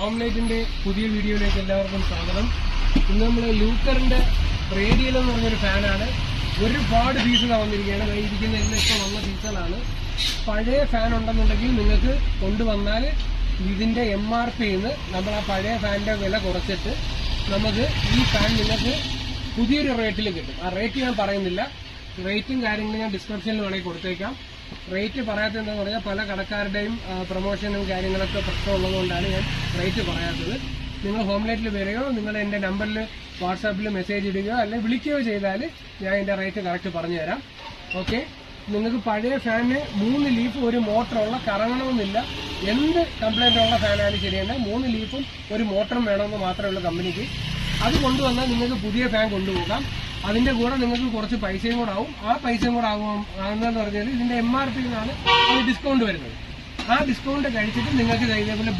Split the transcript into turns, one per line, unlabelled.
ഹോംലൈറ്റിന്റെ പുതിയ വീഡിയോയിലേക്ക് എല്ലാവർക്കും സ്വാഗതം. ഇന്ന് നമ്മൾ ലൂക്കറിന്റെ റേഡിയൽ എന്ന് പറഞ്ഞൊരു ഫാനാണ്. ഒരുപാട് പീസുകൾ വന്നിരിക്കുകയാണ്. ഇരിക്കുന്ന എല്ലാം ഇപ്പോൾ വന്ന പീസുകളാണ്. പഴയ ഫാൻ ഉണ്ടെന്നുണ്ടെങ്കിൽ നിങ്ങൾക്ക് കൊണ്ടുവന്നാൽ ഇതിന്റെ MRP ന്ന് നമ്മൾ ആ പഴയ ഫാനിന്റെ വില കുറച്ചിട്ട് നമുക്ക് ഈ ഫാൻ നിങ്ങൾക്ക് പുതിയൊരു റേറ്റിൽ കിട്ടും. ആ റേറ്റ് ഞാൻ പറയുന്നില്ല, റേറ്റും കാര്യങ്ങളും ഞാൻ ഡിസ്ക്രിപ്ഷനിൽ വേണമെങ്കിൽ കൊടുത്തേക്കാം. റേറ്റ് പറയാത്തത് എന്താണെന്ന് പറഞ്ഞാൽ പല കടക്കാരുടെയും പ്രൊമോഷനും കാര്യങ്ങളൊക്കെ പ്രശ്നമുള്ളതുകൊണ്ടാണ് ഞാൻ റേറ്റ് പറയാത്തത്. നിങ്ങൾ ഹോംലൈറ്റിൽ വരികയോ നിങ്ങൾ എൻ്റെ നമ്പറിൽ വാട്സാപ്പിൽ മെസ്സേജ് ഇടുകയോ അല്ലെങ്കിൽ വിളിക്കുകയോ ചെയ്താൽ ഞാൻ എൻ്റെ റേറ്റ് കറക്റ്റ് പറഞ്ഞുതരാം. ഓക്കെ, നിങ്ങൾക്ക് പഴയ ഫാനിന് 3 ലീഫ് ഒരു മോട്ടറുള്ള കറങ്ങണമെന്നില്ല. എന്ത് കംപ്ലൈൻ്റ് ഉള്ള ഫാനായാലും ശരി തന്നെ 3 ലീഫും ഒരു മോട്ടറും വേണമെന്ന് മാത്രമേ ഉള്ളൂ കമ്പനിക്ക്. അത് കൊണ്ടുവന്നാൽ നിങ്ങൾക്ക് പുതിയ ഫാൻ കൊണ്ടുപോകാം. അതിന്റെ കൂടെ നിങ്ങൾക്ക് കുറച്ച് പൈസയും കൂടെ ആവും. ആ പൈസയും കൂടെ ആകുന്നതെന്ന് പറഞ്ഞാൽ ഇതിന്റെ MRP ന്നാണ് അത് ഡിസ്കൗണ്ട് വരുന്നത്. ആ ഡിസ്കൗണ്ട് കഴിച്ചിട്ട് നിങ്ങൾക്ക് ഇതേപോലെ